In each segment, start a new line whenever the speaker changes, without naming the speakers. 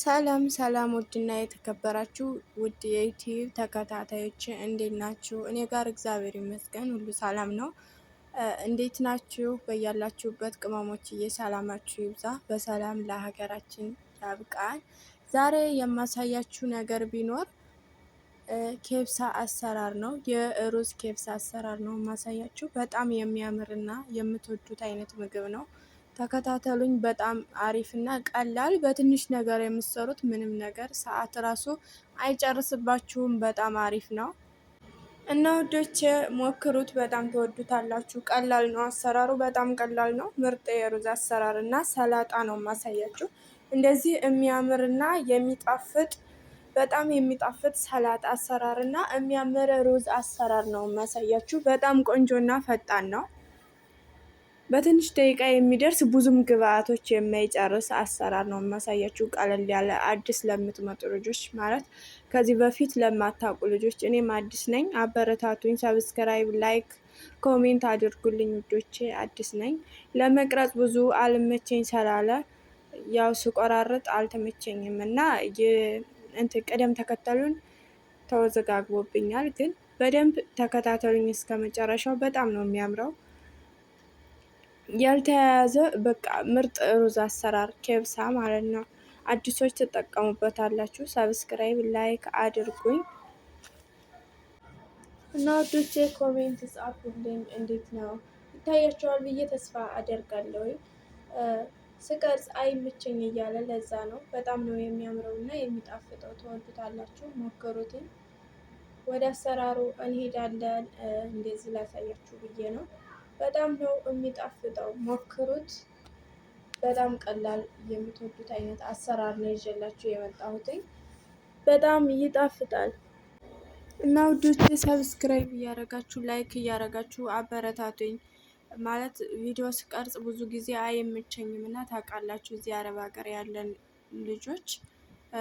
ሰላም ሰላም ውድና የተከበራችሁ ውድ የዩቲዩብ ተከታታዮች እንዴት ናችሁ? እኔ ጋር እግዚአብሔር ይመስገን ሁሉ ሰላም ነው። እንዴት ናችሁ? በያላችሁበት ቅመሞችዬ ሰላማችሁ ይብዛ። በሰላም ለሀገራችን ያብቃን። ዛሬ የማሳያችሁ ነገር ቢኖር ኬብሳ አሰራር ነው። የሩዝ ኬብሳ አሰራር ነው የማሳያችሁ። በጣም የሚያምርና የምትወዱት አይነት ምግብ ነው። ተከታተሉኝ። በጣም አሪፍና ቀላል በትንሽ ነገር የምትሰሩት ምንም ነገር ሰዓት ራሱ አይጨርስባችሁም። በጣም አሪፍ ነው እና ውዶች ሞክሩት። በጣም ትወዱታላችሁ። ቀላል ነው አሰራሩ፣ በጣም ቀላል ነው። ምርጥ የሩዝ አሰራር እና ሰላጣ ነው የማሳያችሁ። እንደዚህ የሚያምርና የሚጣፍጥ በጣም የሚጣፍጥ ሰላጣ አሰራር እና የሚያምር ሩዝ አሰራር ነው የማሳያችሁ። በጣም ቆንጆና ፈጣን ነው። በትንሽ ደቂቃ የሚደርስ ብዙም ግብአቶች የማይጨርስ አሰራር ነው የማሳያችሁ። ቀለል ያለ አዲስ ለምትመጡ ልጆች ማለት ከዚህ በፊት ለማታውቁ ልጆች፣ እኔም አዲስ ነኝ፣ አበረታቱኝ። ሰብስክራይብ፣ ላይክ፣ ኮሜንት አድርጉልኝ ውዶቼ። አዲስ ነኝ። ለመቅረጽ ብዙ አልመቸኝ ስላለ ያው ስቆራርጥ አልተመቸኝም እና እንትን ቅደም ተከተሉን ተወዘጋግቦብኛል። ግን በደንብ ተከታተሉኝ እስከ መጨረሻው። በጣም ነው የሚያምረው። ያልተያያዘ በቃ ምርጥ ሩዝ አሰራር ኬብሳ ማለት ነው። አዲሶች ትጠቀሙበታላችሁ። ሰብስክራይብ ላይክ አድርጉኝ እና ወዶቼ ኮሜንት ጻፉልኝ። እንዴት ነው ይታያቸዋል ብዬ ተስፋ አደርጋለሁ። ስቀርጽ አይምቸኝ እያለ ለዛ ነው። በጣም ነው የሚያምረው እና የሚጣፍጠው። ትወዱታላችሁ፣ ሞክሩትኝ። ወደ አሰራሩ እንሄዳለን። እንደዚህ ላሳያችሁ ብዬ ነው። በጣም ነው የሚጣፍጠው፣ ሞክሩት። በጣም ቀላል የምትወዱት አይነት አሰራር ነው ይዤላችሁ የመጣሁትኝ። በጣም ይጣፍጣል እና ውዶች ሰብስክራይብ እያረጋችሁ ላይክ እያረጋችሁ አበረታቱኝ። ማለት ቪዲዮ ስቀርጽ ብዙ ጊዜ አይመቸኝም እና ታውቃላችሁ፣ እዚህ አረብ ሀገር ያለን ልጆች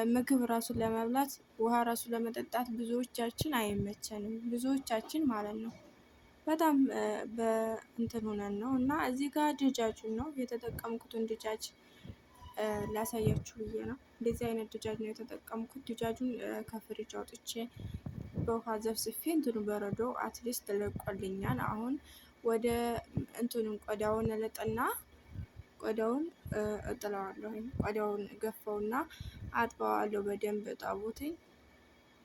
ምግብ ራሱ ለመብላት ውሃ ራሱ ለመጠጣት ብዙዎቻችን አይመቸንም፣ ብዙዎቻችን ማለት ነው። በጣም በእንትን ሆነን ነው እና እዚህ ጋር ድጃጁን ነው የተጠቀምኩትን ድጃጅ ላሳያችሁ ብዬ ነው። እንደዚህ አይነት ድጃጅ ነው የተጠቀምኩት። ድጃጁን ከፍሪጅ አውጥቼ በውሃ ዘፍዝፌ እንትኑ በረዶ አትሊስት ለቆልኛል። አሁን ወደ እንትኑን ቆዳውን እልጥና ቆዳውን እጥለዋለሁ። ቆዳውን ገፈውና አጥበዋለሁ። በደንብ እጠቡትኝ።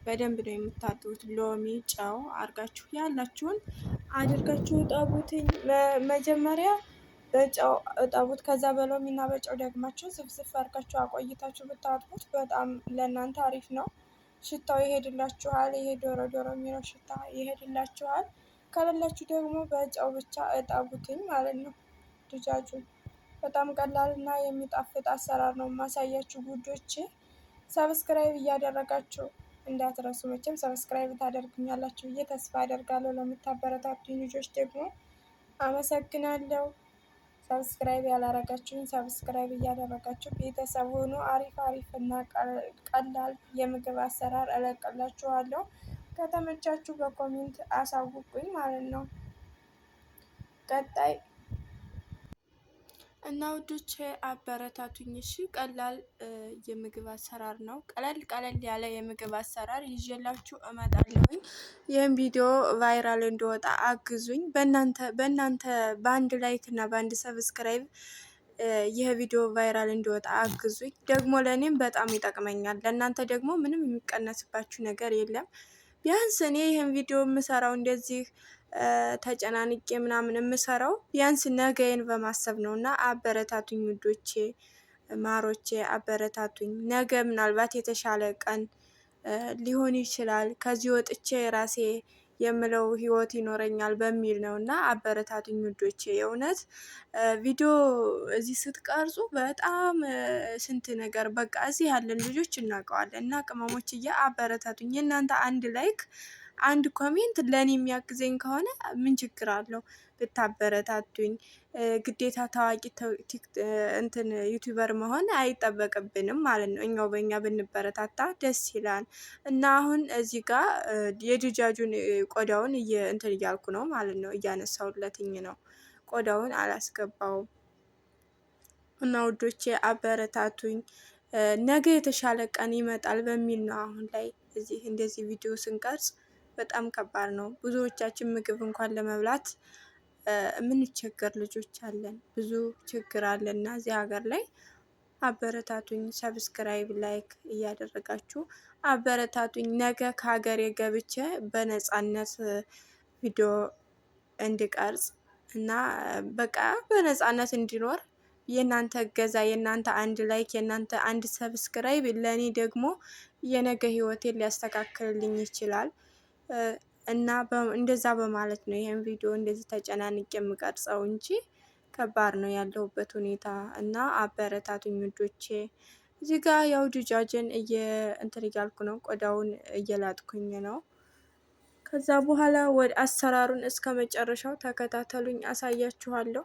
በደንብ ነው የምታጥቡት። ሎሚ፣ ጨው አርጋችሁ ያላችሁን አድርጋችሁ እጠቡትኝ። መጀመሪያ በጨው እጠቡት። ከዛ በሎሚ እና በጨው ደግማችሁ ዝፍዝፍ አርጋችሁ አቆይታችሁ ብታጥቡት በጣም ለእናንተ አሪፍ ነው። ሽታው ይሄድላችኋል። ይሄ ዶሮ ዶሮ የሚለው ሽታ ይሄድላችኋል። ከሌላችሁ ደግሞ በጨው ብቻ እጠቡትኝ ማለት ነው። ድጃጁን በጣም ቀላል እና የሚጣፍጥ አሰራር ነው ማሳያችሁ ጉዶቼ። ሰብስክራይብ እያደረጋችሁ እንዳትረሱ። መቼም ሰብስክራይብ ታደርጉኛላችሁ ብዬ ተስፋ አደርጋለሁ። ለምታበረታቱኝ ልጆች ደግሞ አመሰግናለሁ። ሰብስክራይብ ያላረጋችሁኝ ሰብስክራይብ እያደረጋችሁ ቤተሰብ ሆኑ። አሪፍ አሪፍ እና ቀላል የምግብ አሰራር እለቅላችኋለሁ። ከተመቻችሁ በኮሜንት አሳውቁኝ ማለት ነው። ቀጣይ እና ውዶቼ አበረታቱኝ እሺ። ቀላል የምግብ አሰራር ነው። ቀለል ያለ የምግብ አሰራር ይዤላችሁ እመጣለሁኝ። ይህም ቪዲዮ ቫይራል እንዲወጣ አግዙኝ። በእናንተ በአንድ ላይክ እና በአንድ ሰብስክራይብ ይህ ቪዲዮ ቫይራል እንዲወጣ አግዙኝ። ደግሞ ለእኔም በጣም ይጠቅመኛል። ለእናንተ ደግሞ ምንም የሚቀነስባችሁ ነገር የለም። ቢያንስ እኔ ይህን ቪዲዮ የምሰራው እንደዚህ ተጨናንቄ ምናምን የምሰራው ቢያንስ ነገዬን በማሰብ ነው እና አበረታቱኝ ውዶቼ፣ ማሮቼ አበረታቱኝ። ነገ ምናልባት የተሻለ ቀን ሊሆን ይችላል። ከዚህ ወጥቼ የራሴ የምለው ህይወት ይኖረኛል በሚል ነው እና አበረታቱኝ ውዶቼ። የእውነት ቪዲዮ እዚህ ስትቀርጹ በጣም ስንት ነገር በቃ እዚህ ያለን ልጆች እናውቀዋለን እና ቅመሞችዬ አበረታቱኝ። የእናንተ አንድ ላይክ አንድ ኮሜንት ለእኔ የሚያግዘኝ ከሆነ ምን ችግር አለው ብታበረታቱኝ። ግዴታ ታዋቂ እንትን ዩቲዩበር መሆን አይጠበቅብንም ማለት ነው። እኛው በእኛ ብንበረታታ ደስ ይላል እና አሁን እዚህ ጋር የድጃጁን ቆዳውን እንትን እያልኩ ነው ማለት ነው። እያነሳሁለትኝ ነው። ቆዳውን አላስገባውም እና ውዶቼ አበረታቱኝ። ነገ የተሻለ ቀን ይመጣል በሚል ነው አሁን ላይ እዚህ እንደዚህ ቪዲዮ ስንቀርጽ በጣም ከባድ ነው። ብዙዎቻችን ምግብ እንኳን ለመብላት የምንቸገር ልጆች አለን። ብዙ ችግር አለና እዚህ ሀገር ላይ አበረታቱኝ። ሰብስክራይብ ላይክ እያደረጋችሁ አበረታቱኝ። ነገ ከሀገሬ ገብቼ በነፃነት ቪዲዮ እንድቀርጽ እና በቃ በነፃነት እንዲኖር የእናንተ እገዛ፣ የእናንተ አንድ ላይክ፣ የእናንተ አንድ ሰብስክራይብ ለእኔ ደግሞ የነገ ህይወቴን ሊያስተካክልልኝ ይችላል እና እንደዛ በማለት ነው ይሄን ቪዲዮ እንደዚህ ተጨናንቄ የምቀርጸው እንጂ ከባድ ነው ያለሁበት ሁኔታ እና አበረታቱኝ ውዶቼ። እዚህ ጋር ያው ድጃጅን እንትን እያልኩ ነው፣ ቆዳውን እየላጥኩኝ ነው። ከዛ በኋላ ወደ አሰራሩን እስከ መጨረሻው ተከታተሉኝ፣ አሳያችኋለሁ።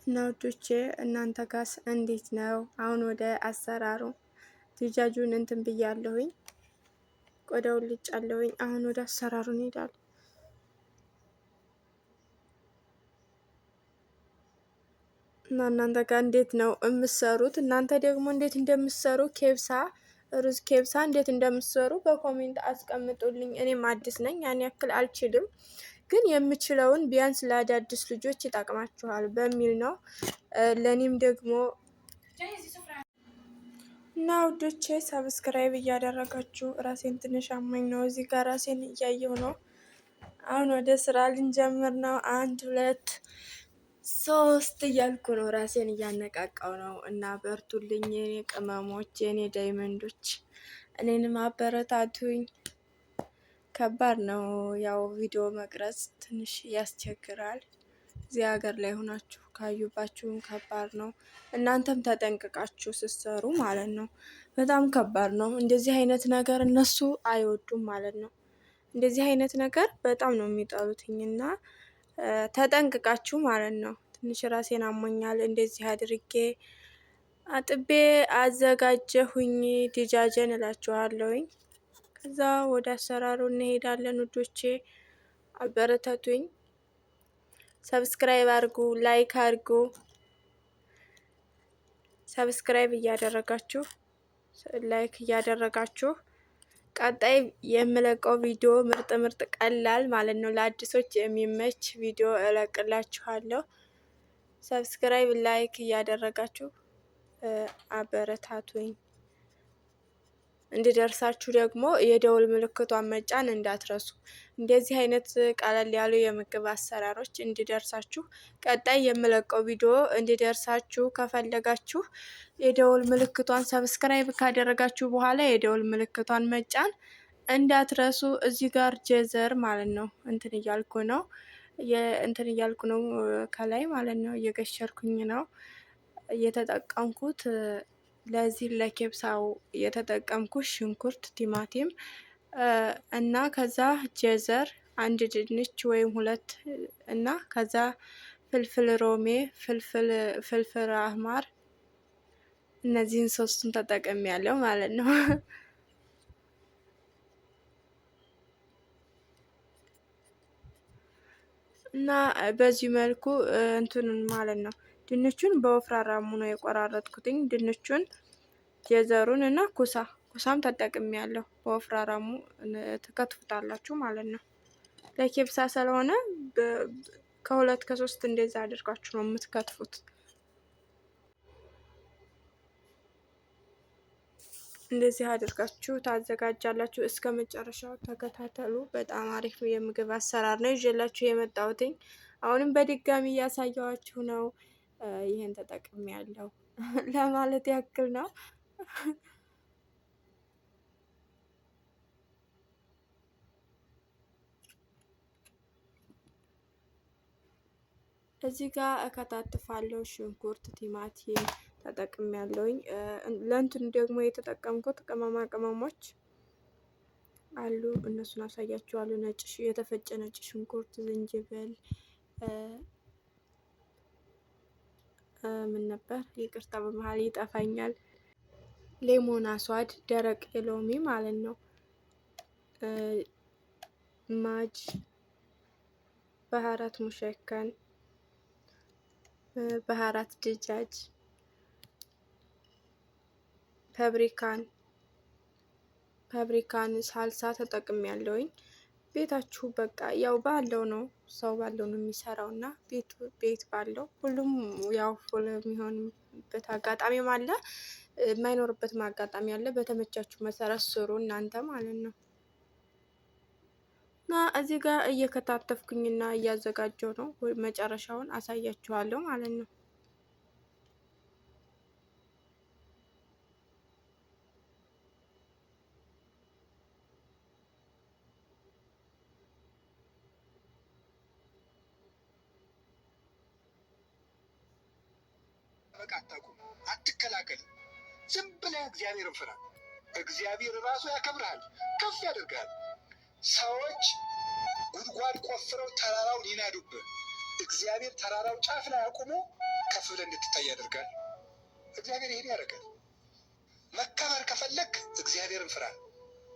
እና ውዶቼ እናንተ ጋስ እንዴት ነው? አሁን ወደ አሰራሩ ድጃጁን እንትን ብያለሁኝ፣ ቆዳውን ልጫለሁኝ። አሁን ወደ አሰራሩ እንሄዳለን። እና እናንተ ጋር እንዴት ነው የምትሰሩት? እናንተ ደግሞ እንዴት እንደምትሰሩ ኬብሳ ሩዝ ኬብሳ እንዴት እንደምትሰሩ በኮሜንት አስቀምጡልኝ። እኔም አዲስ ነኝ፣ ያን ያክል አልችልም፣ ግን የምችለውን ቢያንስ ለአዳዲስ ልጆች ይጠቅማችኋል በሚል ነው። ለእኔም ደግሞ እና ውዶቼ ሰብስክራይብ እያደረጋችሁ ራሴን ትንሽ አሞኝ ነው፣ እዚህ ጋር ራሴን እያየሁ ነው። አሁን ወደ ስራ ልንጀምር ነው። 1 2 3 እያልኩ ነው፣ ራሴን እያነቃቃው ነው። እና በርቱልኝ የኔ ቅመሞች፣ የኔ ዳይመንዶች፣ እኔንም አበረታቱኝ። ከባድ ነው ያው ቪዲዮ መቅረጽ ትንሽ ያስቸግራል። እዚህ ሀገር ላይ ሆናችሁ ካዩባችሁም ከባድ ነው። እናንተም ተጠንቅቃችሁ ስትሰሩ ማለት ነው። በጣም ከባድ ነው። እንደዚህ አይነት ነገር እነሱ አይወዱም ማለት ነው። እንደዚህ አይነት ነገር በጣም ነው የሚጠሉትኝና ተጠንቅቃችሁ ማለት ነው። ትንሽ ራሴን አሞኛል። እንደዚህ አድርጌ አጥቤ አዘጋጀሁኝ ድጃጀን እላችኋለሁኝ። ከዛ ወደ አሰራሩ እንሄዳለን ውዶቼ፣ አበረታቱኝ። ሰብስክራይብ አድርጉ፣ ላይክ አድርጉ። ሰብስክራይብ እያደረጋችሁ ላይክ እያደረጋችሁ ቀጣይ የምለቀው ቪዲዮ ምርጥ ምርጥ ቀላል ማለት ነው ለአዲሶች የሚመች ቪዲዮ እለቅላችኋለሁ። ሰብስክራይብ ላይክ እያደረጋችሁ አበረታቱኝ። እንዲደርሳችሁ ደግሞ የደውል ምልክቷን መጫን እንዳትረሱ። እንደዚህ አይነት ቀለል ያሉ የምግብ አሰራሮች እንዲደርሳችሁ ቀጣይ የምለቀው ቪዲዮ እንዲደርሳችሁ ከፈለጋችሁ የደውል ምልክቷን ሰብስክራይብ ካደረጋችሁ በኋላ የደውል ምልክቷን መጫን እንዳትረሱ። እዚህ ጋር ጀዘር ማለት ነው እንትን እያልኩ ነው ከላይ ማለት ነው እየገሸርኩኝ ነው እየተጠቀምኩት። ለዚህ ለኬብሳው የተጠቀምኩት ሽንኩርት፣ ቲማቲም እና ከዛ ጀዘር 1 ድንች ወይም 2 እና ከዛ ፍልፍል ሮሜ፣ ፍልፍል አህማር እነዚህን 3ቱን ተጠቅሜያለሁ ማለት ነው። እና በዚህ መልኩ እንትኑን ማለት ነው ድንቹን በወፍራራሙ ነው የቆራረጥኩትኝ። ድንቹን ጀዘሩን እና ኩሳም ተጠቅሜያለሁ። በወፍራራሙ ትከትፉታላችሁ ማለት ነው። ለኬብሳ ስለሆነ ከ2 ከ3 እንደዛ አድርጋችሁ ነው የምትከትፉት። እንደዚህ አድርጋችሁ ታዘጋጃላችሁ። እስከ መጨረሻው ተከታተሉ። በጣም አሪፍ የምግብ አሰራር ነው ይዤላችሁ የመጣሁትኝ። አሁንም በድጋሚ እያሳየኋችሁ ነው። ይሄን ተጠቅሜያለሁ ለማለት ያክል ነው። እዚህ ጋር እከታትፋለሁ። ሽንኩርት፣ ቲማቲም ተጠቅሜያለሁኝ። ለእንትን ደግሞ የተጠቀምኩት ቅመማ ቅመሞች አሉ፣ እነሱን አሳያችኋለሁ። የተፈጨ ነጭ ሽንኩርት፣ ዝንጅብል፣ ምን ነበር ይቅርታ በመሀል ይጠፋኛል። ሌሞን አስዋድ፣ ደረቅ ሎሚ ማለት ነው። ማጅ፣ ባህራት ሙሸከን፣ ባህራት ድጃጅ ፋብሪካን ሳልሳ ተጠቅሜያለሁኝ። ቤታችሁ በቃ ያው ባለው ነው ሰው ባለው ነው የሚሰራው እና ቤት ባለው ሁሉም ያው ፉል የሚሆንበት አጋጣሚም አለ፣ የማይኖርበትም አጋጣሚ አለ። በተመቻችሁ መሰረት ስሩ እናንተ ማለት ነው። እና እዚህ ጋር እየከታተፍኩኝና እያዘጋጀው ነው። መጨረሻውን አሳያችኋለሁ ማለት ነው።
በቃ አታቁም፣ አትከላከል። ዝም ብለህ እግዚአብሔርን ፍራ። እግዚአብሔር ራሱ ያከብርሃል፣ ከፍ ያደርጋል። ሰዎች ጉድጓድ ቆፍረው ተራራውን ይናዱብህ፣ እግዚአብሔር ተራራው ጫፍ ላይ አቁሞ ከፍ ብለህ እንድትታይ ያደርጋል። እግዚአብሔር ይሄን ያደርጋል። መከበር ከፈለግ እግዚአብሔርን ፍራ።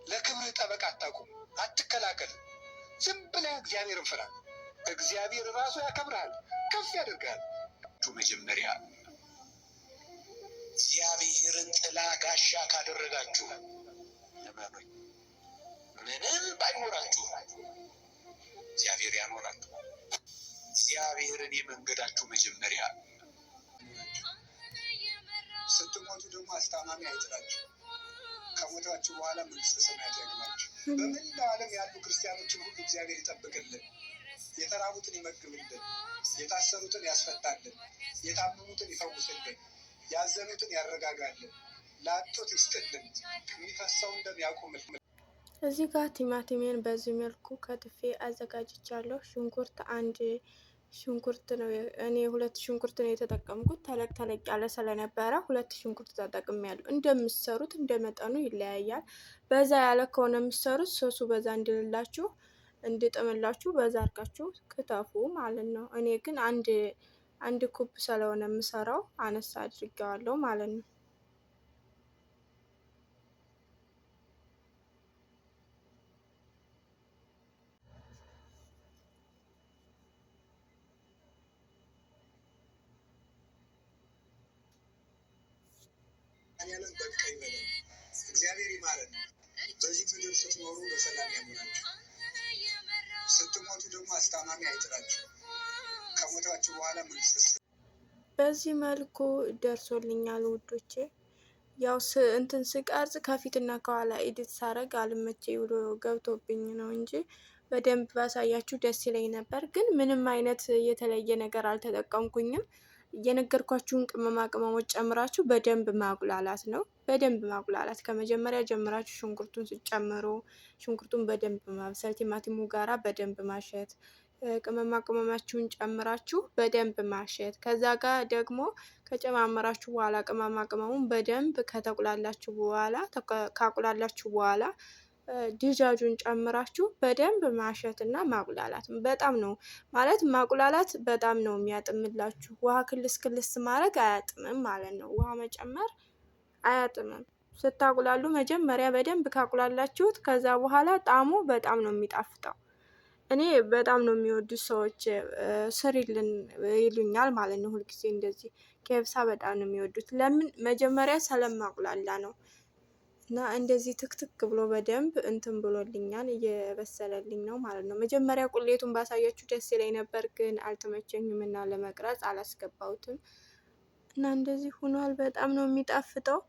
ለክብርህ ጠበቃ አታቁም፣ አትከላከል። ዝም ብለህ እግዚአብሔርን ፍራ። እግዚአብሔር ራሱ ያከብርሃል፣ ከፍ ያደርጋል። መጀመሪያ እግዚአብሔርን ጥላ ጋሻ ካደረጋችሁ እመኑኝ፣ ምንም ባይኖራችሁ እግዚአብሔር ያኖራችሁ። እግዚአብሔርን የመንገዳችሁ መጀመሪያ። ስትሞቱ ደግሞ አስታማሚ አይጥላችሁ፣ ከሞታችሁ በኋላ መንግስተ ሰማያት ያግባችሁ። በመላው ዓለም ያሉ ክርስቲያኖችን ሁሉ እግዚአብሔር ይጠብቅልን፣ የተራቡትን ይመግብልን፣ የታሰሩትን ያስፈታልን፣ የታመሙትን ይፈውስልን፣ ያዘኑትን ያረጋጋልን፣ ላጡት ይስጥልን፣ የሚፈሰውን ደም ያቁምልን።
እዚህ ጋር ቲማቲሜን በዚህ መልኩ ከትፌ አዘጋጅቻለሁ። ሽንኩርት ነው እኔ 2 ሽንኩርት ነው የተጠቀምኩት። ተለቅ ተለቅ ያለ ስለነበረ 2 ሽንኩርት ተጠቅሜያለሁ። እንደምትሰሩት እንደመጠኑ ይለያያል። በዛ ያለ ከሆነ የምትሰሩት ሶሱ በዛ እንድጥምላችሁ በዛ አድርጋችሁ ክተፉ ማለት ነው። እኔ ግን አንድ ኩብ ስለሆነ የምሰራው አነሳ አድርጌዋለሁ ማለት ነው።
ያለን በቃ ይበለን። እግዚአብሔር ይማረን። በዚህ ምድር ስትኖሩ በሰላም ያኑራችሁ። ስትሞቱ ደግሞ አስታማሚ አይጥላችሁ፣ ከሞታችሁ በኋላ መንግስት።
በዚህ መልኩ ደርሶልኛል ውዶቼ። ያው እንትን ስቀርጽ ከፊትና ከኋላ ኤዲት ሳረግ አልመቼ ብሎ ገብቶብኝ ነው እንጂ በደንብ ባሳያችሁ ደስ ይለኝ ነበር። ግን ምንም አይነት የተለየ ነገር አልተጠቀምኩኝም። የነገርኳችሁን ቅመማ ቅመሞች ጨምራችሁ በደንብ ማቁላላት ነው። በደንብ ማቁላላት ከመጀመሪያ ጀምራችሁ ሽንኩርቱን ስጨምሩ ሽንኩርቱን በደንብ ማብሰል፣ ቲማቲሙ ጋራ በደንብ ማሸት፣ ቅመማ ቅመማችሁን ጨምራችሁ በደንብ ማሸት። ከዛ ጋር ደግሞ ከጨማመራችሁ በኋላ ቅመማ ቅመሙን በደንብ ካቁላላችሁ በኋላ ድጃጁን ጨምራችሁ በደንብ ማሸት እና ማቁላላት። በጣም ነው ማለት ማቁላላት በጣም ነው የሚያጥምላችሁ። ውሃ ክልስ ማድረግ አያጥምም ማለት ነው። ውሃ መጨመር አያጥምም። ስታቁላሉ መጀመሪያ በደንብ ካቁላላችሁት ከዛ በኋላ ጣዕሙ በጣም ነው የሚጣፍጠው። እኔ በጣም ነው የሚወዱት ሰዎች ስሪልን ይሉኛል ማለት ነው። ሁልጊዜ እንደዚህ ኬብሳ በጣም ነው የሚወዱት። ለምን? መጀመሪያ ስለማቁላላ ነው። እና እንደዚህ ትክትክ ብሎ በደንብ እንትን ብሎልኛል፣ እየበሰለልኝ ነው ማለት ነው። መጀመሪያ ቁሌቱን ባሳያችሁ ደስ ይለኝ ነበር፣ ግን አልተመቸኝም እና ለመቅረጽ አላስገባሁትም። እና እንደዚህ ሆኗል። በጣም ነው የሚጣፍጠው።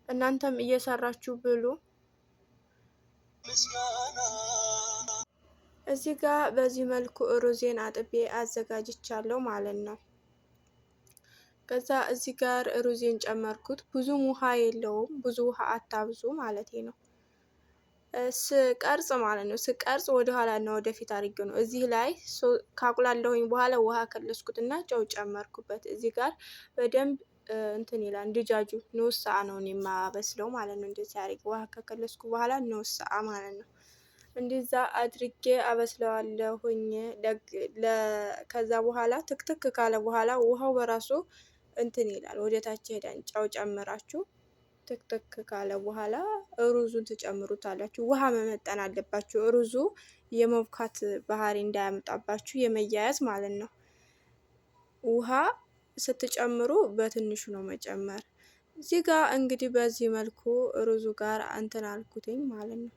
እናንተም እየሰራችሁ ብሉ። እዚህ ጋር በዚህ መልኩ ሩዜን አጥቤ አዘጋጅቻለሁ ማለት ነው። ከዛ እዚህ ጋር ሩዜን ጨመርኩት። ብዙም ውሃ የለውም፣ ብዙ ውሃ አታብዙ ማለት ነው። ስቀርጽ ማለት ነው። ስቀርጽ ወደ ኋላ እና ወደፊት አድርጌው ነው። እዚህ ላይ ካቁላለሁኝ በኋላ ውሃ ከለስኩትና ጨው ጨመርኩበት። እዚህ ጋር በደንብ እንትን ይላል። ድጃጁ ንውስ ሰዓ ነው የማበስለው ማለት ነው። እንደዚህ አድርጌ ውሃ ከከለስኩ በኋላ ንውስ ሰዓ ማለት ነው። እንደዛ አድርጌ አበስለዋለሁኝ። ከዛ በኋላ ትክትክ ካለ በኋላ ውሃው በራሱ እንትን ይላል፣ ወደ ታች ሄዳን። ጨው ጨምራችሁ ትክትክ ካለ በኋላ ሩዙን ትጨምሩታላችሁ። ውሃ መመጠን አለባችሁ። ሩዙ የመብካት ባህሪ እንዳያመጣባችሁ የመያያዝ ማለት ነው። ውሃ ስትጨምሩ በትንሹ ነው መጨመር። እዚህ ጋር እንግዲህ በዚህ መልኩ ሩዙ ጋር እንትን አልኩትኝ ማለት ነው።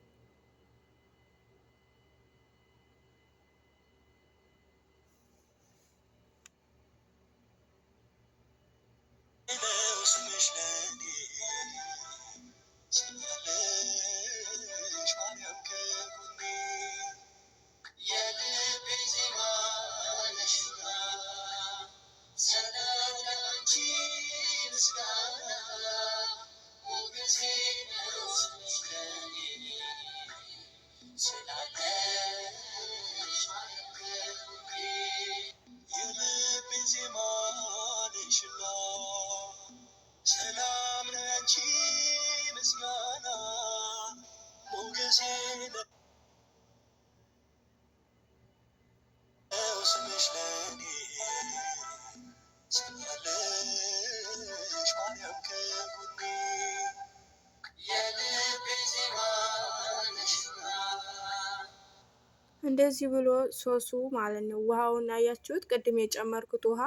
እንደዚህ ብሎ ሶሱ ማለት ነው። ውሃውን አያችሁት? ቅድም የጨመርኩት ውሃ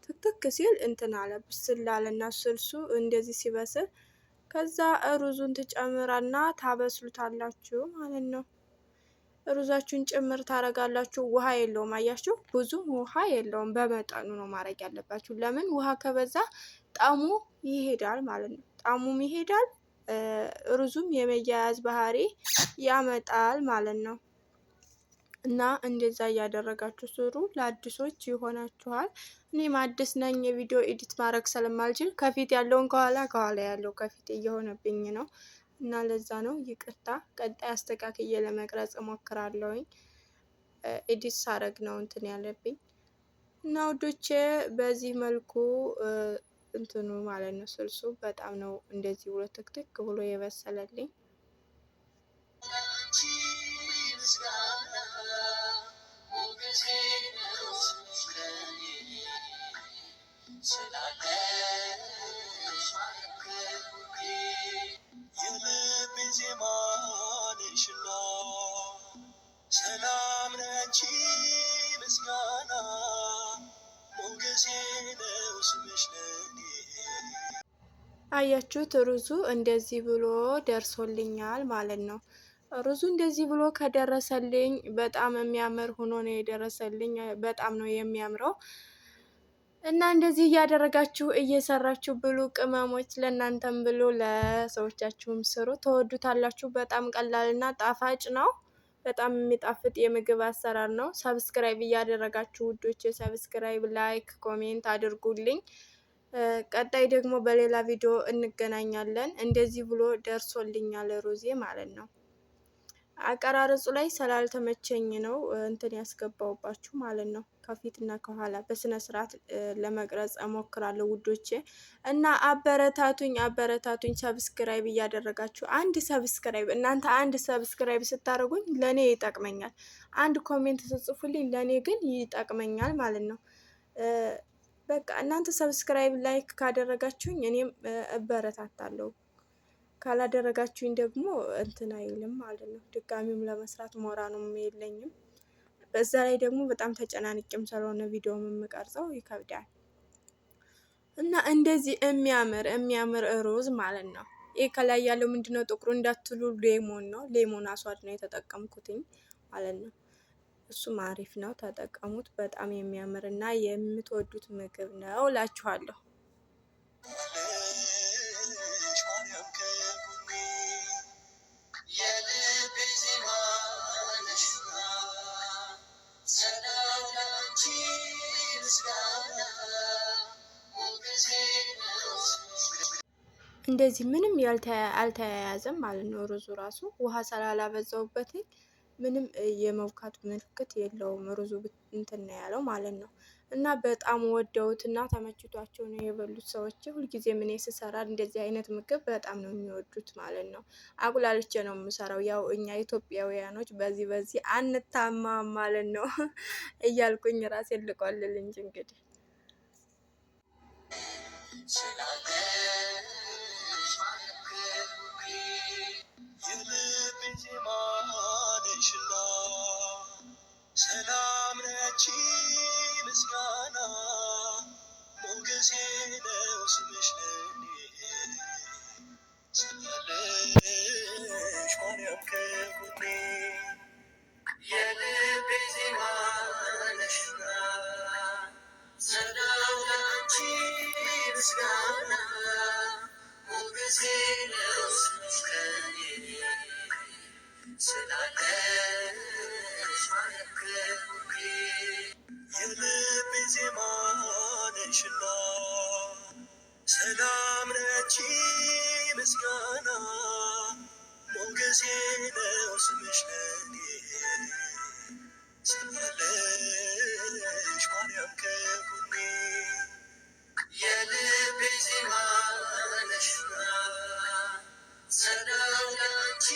ትክትክ ሲል እንትን አለ ብስል አለና ስልሱ እንደዚህ ሲበስል ከዛ ሩዙን ትጨምራና ታበስሉታላችሁ ማለት ነው። ሩዛችሁን ጭምር ታረጋላችሁ። ውሃ የለውም አያችሁ? ብዙም ውሃ የለውም። በመጠኑ ነው ማድረግ ያለባችሁ። ለምን ውሃ ከበዛ ጣዕሙ ይሄዳል ማለት ነው። ጣዕሙም ይሄዳል፣ ሩዙም የመያያዝ ባህሪ ያመጣል ማለት ነው። እና እንደዛ እያደረጋችሁ ስሩ። ለአዲሶች ይሆናችኋል። እኔም አዲስ ነኝ፣ የቪዲዮ ኤዲት ማድረግ ስለማልችል ከፊት ያለውን ከኋላ፣ ከኋላ ያለው ከፊት እየሆነብኝ ነው እና ለዛ ነው ይቅርታ። ቀጣይ አስተካክዬ ለመቅረጽ እሞክራለሁኝ። ኤዲት ሳረግ ነው እንትን ያለብኝ እና ውዶቼ በዚህ መልኩ እንትኑ ማለት ነው ስልሱ በጣም ነው እንደዚህ ብሎ ትክትክ ብሎ የበሰለልኝ። አያችሁት? ሩዙ እንደዚህ ብሎ ደርሶልኛል ማለት ነው። ሩዙ እንደዚህ ብሎ ከደረሰልኝ በጣም የሚያምር ሆኖ ነው የደረሰልኝ። በጣም ነው የሚያምረው እና እንደዚህ እያደረጋችሁ እየሰራችሁ ብሉ ቅመሞች። ለእናንተም ብሉ፣ ለሰዎቻችሁም ስሩ፣ ተወዱታላችሁ። በጣም ቀላልና ጣፋጭ ነው። በጣም የሚጣፍጥ የምግብ አሰራር ነው። ሰብስክራይብ እያደረጋችሁ ውዶች፣ ሰብስክራይብ፣ ላይክ፣ ኮሜንት አድርጉልኝ። ቀጣይ ደግሞ በሌላ ቪዲዮ እንገናኛለን። እንደዚህ ብሎ ደርሶልኛል ሩዜ ማለት ነው። አቀራረጹ ላይ ስላልተመቸኝ ነው እንትን ያስገባውባችሁ ማለት ነው። ከፊትና ከኋላ በስነ ስርዓት ለመቅረጽ እሞክራለሁ ውዶቼ እና አበረታቱኝ፣ አበረታቱኝ። ሰብስክራይብ እያደረጋችሁ አንድ ሰብስክራይብ እናንተ አንድ ሰብስክራይብ ስታደርጉኝ ለኔ ይጠቅመኛል። አንድ ኮሜንት ስጽፉልኝ ለኔ ግን ይጠቅመኛል ማለት ነው። በቃ እናንተ ሰብስክራይብ ላይክ ካደረጋችሁኝ እኔም እበረታታለሁ። ካላደረጋችሁኝ ደግሞ እንትን አይልም ማለት ነው። ድጋሚም ለመስራት ሞራኑም የለኝም። በዛ ላይ ደግሞ በጣም ተጨናንቄም ስለሆነ ቪዲዮ የምቀርጸው ይከብዳል። እና እንደዚህ የሚያምር ሩዝ ማለት ነው። ይህ ከላይ ያለው ምንድነው? ጥቁሩ እንዳትሉ ሌሞን ነው። ሌሞን አስዋድ ነው የተጠቀምኩትኝ ማለት ነው። እሱም አሪፍ ነው፣ ተጠቀሙት። በጣም የሚያምር እና የምትወዱት ምግብ ነው እላችኋለሁ። እንደዚህ ምንም አልተያያዘም ማለት ነው። ሩዙ ራሱ ውሃ ስላላበዛውበት ምንም የመውካት ምልክት የለውም። ሩዙ እንትን ያለው ማለት ነው። እና በጣም ወደውት እና ተመችቷቸው ነው የበሉት ሰዎች። ሁልጊዜ ምን ስሰራ እንደዚህ አይነት ምግብ በጣም ነው የሚወዱት ማለት ነው። አቁላልቼ ነው የምሰራው። ያው እኛ ኢትዮጵያውያኖች በዚህ አንታማም ማለት ነው እያልኩኝ ራሴን ልቆልል እንጂ እንግዲህ ሰላም ነች ምስጋና ሞገሴ ነው ስምሽ ለኔ የልቤ ዜማ ነሽና ሰላም ነች ምስጋና ሞገሴ ነው ስምሽ ለኔ ስላለሽ ማርያም ከጎኔ የልቤ ዜማ ነሽና ሰላም ነች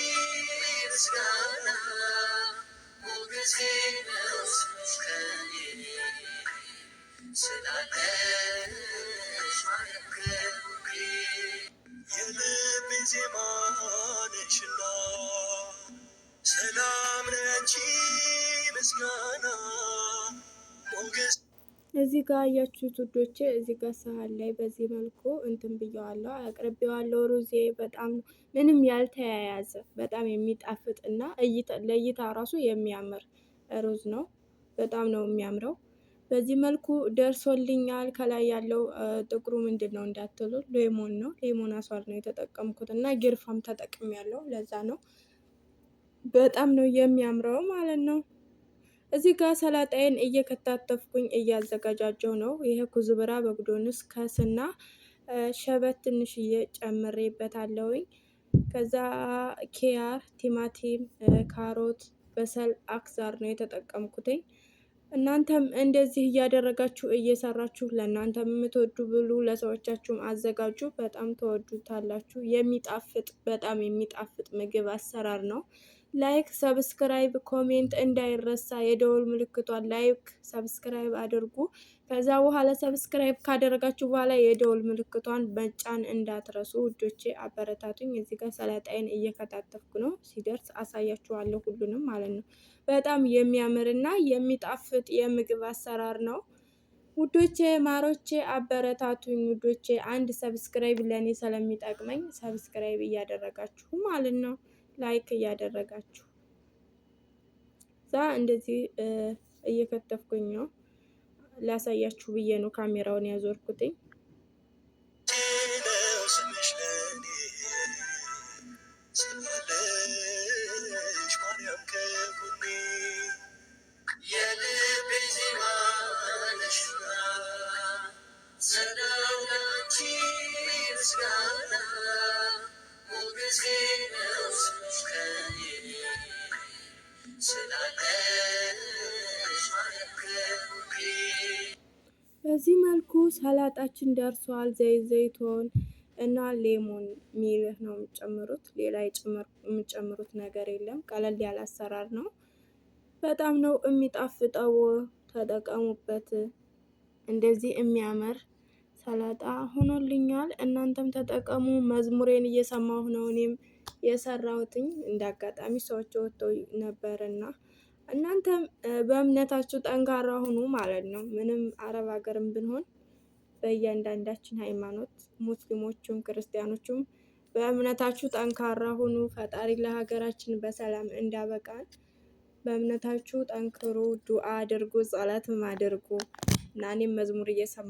ምስጋና ሞገሴ ነው ስምሽ ለኔ ስላለሽ ማርያም ከጎኔ የልቤ ዜማ ነሽና ሰላም ነች ምስጋና ሞገስ። እዚህ ጋር አያችሁት ውዶቼ፣ እዚህ ጋር ሰሃን ላይ በዚህ መልኩ እንትን ብየዋለሁ፣ አቅርቤዋለሁ። ሩዜ በጣም ምንም ያልተያያዘ በጣም የሚጣፍጥ እና ለእይታ ራሱ የሚያምር ሩዝ ነው። በጣም ነው የሚያምረው። በዚህ መልኩ ደርሶልኛል። ከላይ ያለው ጥቁሩ ምንድን ነው እንዳትሉ ሌሞን ነው። ሌሞን አሷር ነው የተጠቀምኩት እና ጊርፋም ተጠቅም ያለው ለዛ ነው። በጣም ነው የሚያምረው ማለት ነው። እዚህ ጋር ሰላጣዬን እየከታተፍኩኝ እያዘጋጃጀው ነው። ይሄ ኩዝብራ በግዶንስ ከስና ሸበት ትንሽዬ ጨምሬበታለሁኝ። ከዛ ኪያር፣ ቲማቲም፣ ካሮት፣ በሰል፣ አክዛር ነው የተጠቀምኩትኝ። እናንተም እንደዚህ እያደረጋችሁ እየሰራችሁ ለእናንተ የምትወዱ ብሉ፣ ለሰዎቻችሁም አዘጋጁ። በጣም ተወዱታላችሁ። የሚጣፍጥ በጣም የሚጣፍጥ ምግብ አሰራር ነው። ላይክ፣ ሰብስክራይብ፣ ኮሜንት እንዳይረሳ። የደወል ምልክቷን ላይክ ሰብስክራይብ አድርጉ። ከዛ በኋላ ሰብስክራይብ ካደረጋችሁ በኋላ የደወል ምልክቷን መጫን እንዳትረሱ ውዶቼ፣ አበረታቱኝ። እዚህ ጋር ሰላጣይን እየከታተፍኩ ነው። ሲደርስ አሳያችኋለሁ ሁሉንም ማለት ነው። በጣም የሚያምር እና የሚጣፍጥ የምግብ አሰራር ነው ውዶቼ፣ ማሮቼ፣ አበረታቱኝ ውዶቼ። አንድ ሰብስክራይብ ለእኔ ስለሚጠቅመኝ ሰብስክራይብ እያደረጋችሁ ማለት ነው፣ ላይክ እያደረጋችሁ። እዛ እንደዚህ እየከተፍኩኝ ነው፣ ላሳያችሁ ብዬ ነው ካሜራውን ያዞርኩትኝ። በዚህ መልኩ ሰላጣችን ደርሷል። ዘይቶን እና ሌሞን ሚልህ ነው የምጨምሩት። ሌላ የምጨምሩት ነገር የለም። ቀለል ያለ አሰራር ነው። በጣም ነው የሚጣፍጠው። ተጠቀሙበት። እንደዚህ የሚያምር ሰላጣ ሆኖልኛል። እናንተም ተጠቀሙ። መዝሙሬን እየሰማሁ ነው እኔም የሰራሁትኝ። እንዳጋጣሚ ሰዎች ወጥተው ነበርና እናንተም በእምነታችሁ ጠንካራ ሁኑ ማለት ነው። ምንም አረብ ሀገርም ብንሆን በእያንዳንዳችን ሃይማኖት ሙስሊሞቹም ክርስቲያኖቹም በእምነታችሁ ጠንካራ ሁኑ። ፈጣሪ ለሀገራችን በሰላም እንዳበቃን በእምነታችሁ ጠንክሩ፣ ዱአ አድርጉ፣ ጸሎትም አድርጉ እና እኔም መዝሙር እየሰማሁ